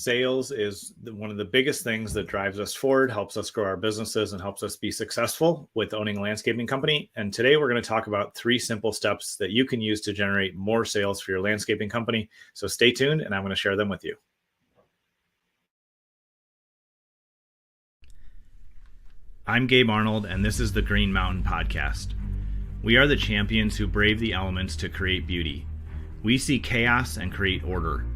Sales is one of the biggest things that drives us forward, helps us grow our businesses, and helps us be successful with owning a landscaping company. And today we're going to talk about 3 simple steps that you can use to generate more sales for your landscaping company. So stay tuned, and I'm going to share them with you. I'm Gabe Arnold, and this is the Green Mountain Podcast. We are the champions who brave the elements to create beauty. We see chaos and create order.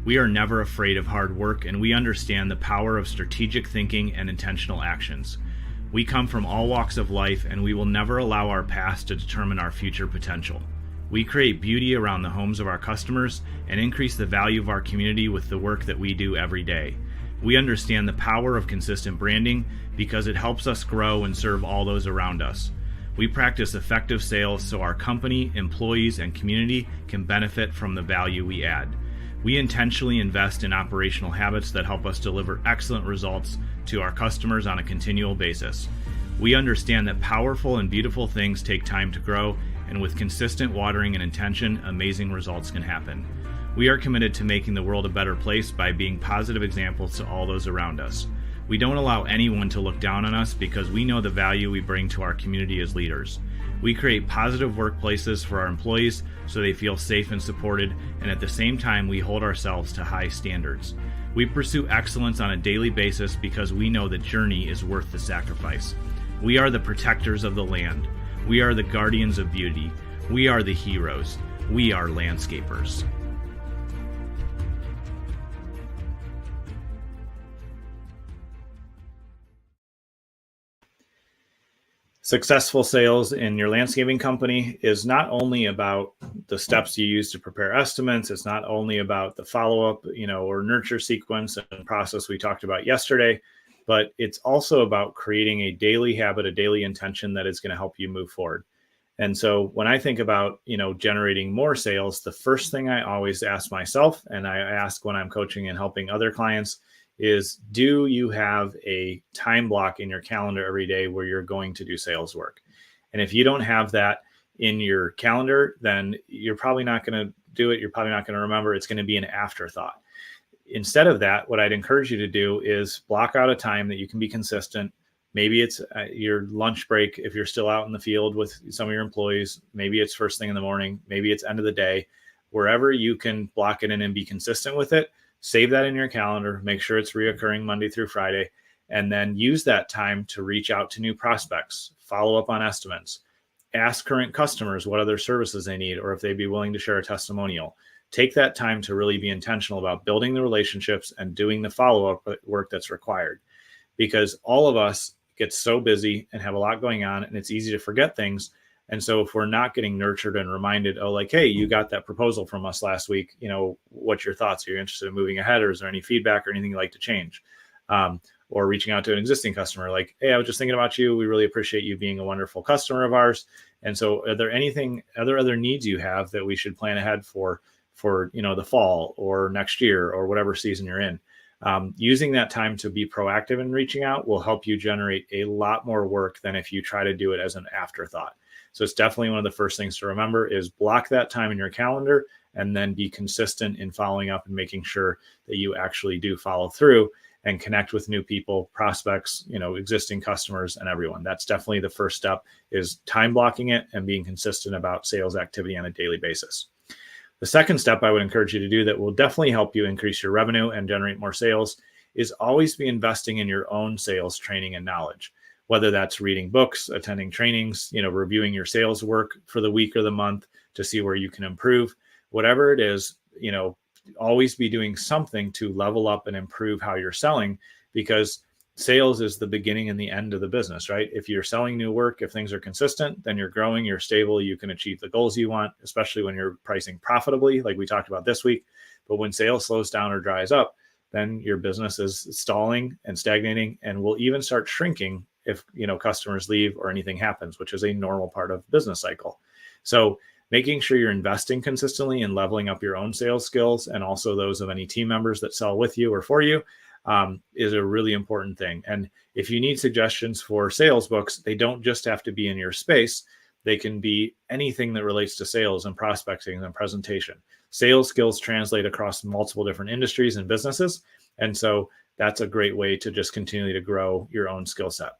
We are never afraid of hard work, and we understand the power of strategic thinking and intentional actions. We come from all walks of life, and we will never allow our past to determine our future potential. We create beauty around the homes of our customers and increase the value of our community with the work that we do every day. We understand the power of consistent branding because it helps us grow and serve all those around us. We practice effective sales so our company, employees, and community can benefit from the value we add. We intentionally invest in operational habits that help us deliver excellent results to our customers on a continual basis. We understand that powerful and beautiful things take time to grow, and with consistent watering and intention, amazing results can happen. We are committed to making the world a better place by being positive examples to all those around us. We don't allow anyone to look down on us because we know the value we bring to our community as leaders. We create positive workplaces for our employees so they feel safe and supported, and at the same time, we hold ourselves to high standards. We pursue excellence on a daily basis because we know the journey is worth the sacrifice. We are the protectors of the land. We are the guardians of beauty. We are the heroes. We are landscapers. Successful sales in your landscaping company is not only about the steps you use to prepare estimates. It's not only about the follow-up, or nurture sequence and process we talked about yesterday, but it's also about creating a daily habit, a daily intention that is going to help you move forward. And so when I think about, generating more sales, the first thing I always ask myself, and I ask when I'm coaching and helping other clients, is do you have a time block in your calendar every day where you're going to do sales work? And if you don't have that in your calendar, then you're probably not going to do it. You're probably not going to remember. It's going to be an afterthought. Instead of that, what I'd encourage you to do is block out a time that you can be consistent. Maybe it's your lunch break if you're still out in the field with some of your employees. Maybe it's first thing in the morning. Maybe it's end of the day. Wherever you can block it in and be consistent with it, save that in your calendar, make sure it's reoccurring Monday through Friday, and then use that time to reach out to new prospects, follow up on estimates, ask current customers what other services they need, or if they'd be willing to share a testimonial. Take that time to really be intentional about building the relationships and doing the follow-up work that's required, because all of us get so busy and have a lot going on, and it's easy to forget things. And so if we're not getting nurtured and reminded, hey, you got that proposal from us last week, what's your thoughts? Are you interested in moving ahead, or is there any feedback or anything you'd like to change? Or reaching out to an existing customer like, hey, I was just thinking about you. We really appreciate you being a wonderful customer of ours. And so are there other needs you have that we should plan ahead for the fall or next year or whatever season you're in? Using that time to be proactive in reaching out will help you generate a lot more work than if you try to do it as an afterthought. So it's definitely one of the first things to remember is block that time in your calendar and then be consistent in following up and making sure that you actually do follow through and connect with new people, prospects, existing customers, and everyone. That's definitely the first step, is time blocking it and being consistent about sales activity on a daily basis. The second step I would encourage you to do that will definitely help you increase your revenue and generate more sales is always be investing in your own sales training and knowledge. Whether that's reading books, attending trainings, reviewing your sales work for the week or the month to see where you can improve, whatever it is, always be doing something to level up and improve how you're selling, because sales is the beginning and the end of the business, right? If you're selling new work, if things are consistent, then you're growing, you're stable, you can achieve the goals you want, especially when you're pricing profitably, like we talked about this week. But when sales slows down or dries up, then your business is stalling and stagnating and will even start shrinking if customers leave or anything happens, which is a normal part of business cycle. So making sure you're investing consistently and leveling up your own sales skills and also those of any team members that sell with you or for you is a really important thing. And if you need suggestions for sales books, they don't just have to be in your space. They can be anything that relates to sales and prospecting and presentation. Sales skills translate across multiple different industries and businesses. And so that's a great way to just continue to grow your own skill set.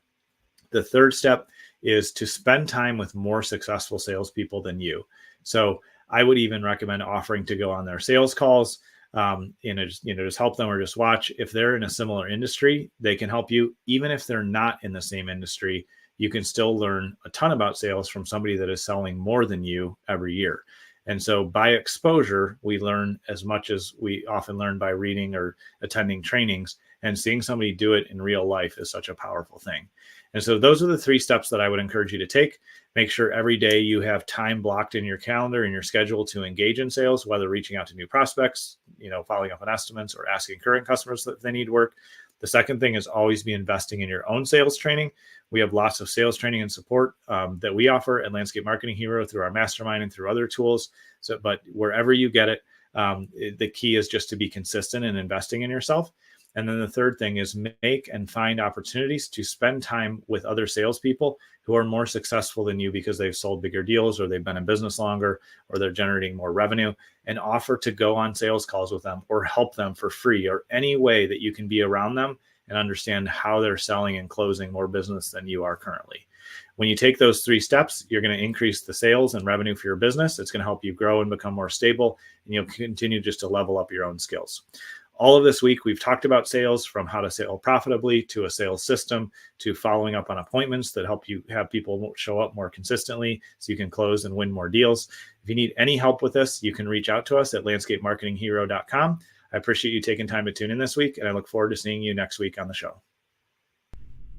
The third step is to spend time with more successful salespeople than you. So I would even recommend offering to go on their sales calls, just help them or just watch. If they're in a similar industry, they can help you. Even if they're not in the same industry, you can still learn a ton about sales from somebody that is selling more than you every year. And so by exposure, we learn as much as we often learn by reading or attending trainings, and seeing somebody do it in real life is such a powerful thing. And so those are the 3 steps that I would encourage you to take. Make sure every day you have time blocked in your calendar and your schedule to engage in sales, whether reaching out to new prospects, following up on estimates, or asking current customers if they need work. The second thing is always be investing in your own sales training. We have lots of sales training and support that we offer at Landscape Marketing Hero through our mastermind and through other tools. But wherever you get it, the key is just to be consistent in investing in yourself. And then the third thing is make and find opportunities to spend time with other salespeople who are more successful than you because they've sold bigger deals, or they've been in business longer, or they're generating more revenue, and offer to go on sales calls with them or help them for free, or any way that you can be around them and understand how they're selling and closing more business than you are currently. When you take those 3 steps, you're going to increase the sales and revenue for your business. It's going to help you grow and become more stable, and you'll continue just to level up your own skills. All of this week, we've talked about sales, from how to sell profitably to a sales system to following up on appointments that help you have people show up more consistently so you can close and win more deals. If you need any help with this, you can reach out to us at landscapemarketinghero.com. I appreciate you taking time to tune in this week, and I look forward to seeing you next week on the show.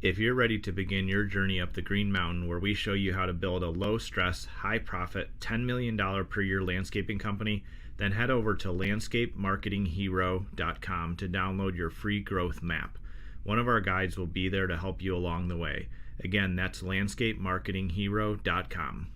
If you're ready to begin your journey up the Green Mountain, where we show you how to build a low-stress, high-profit, $10 million per year landscaping company, then head over to landscapemarketinghero.com to download your free growth map. One of our guides will be there to help you along the way. Again, that's landscapemarketinghero.com.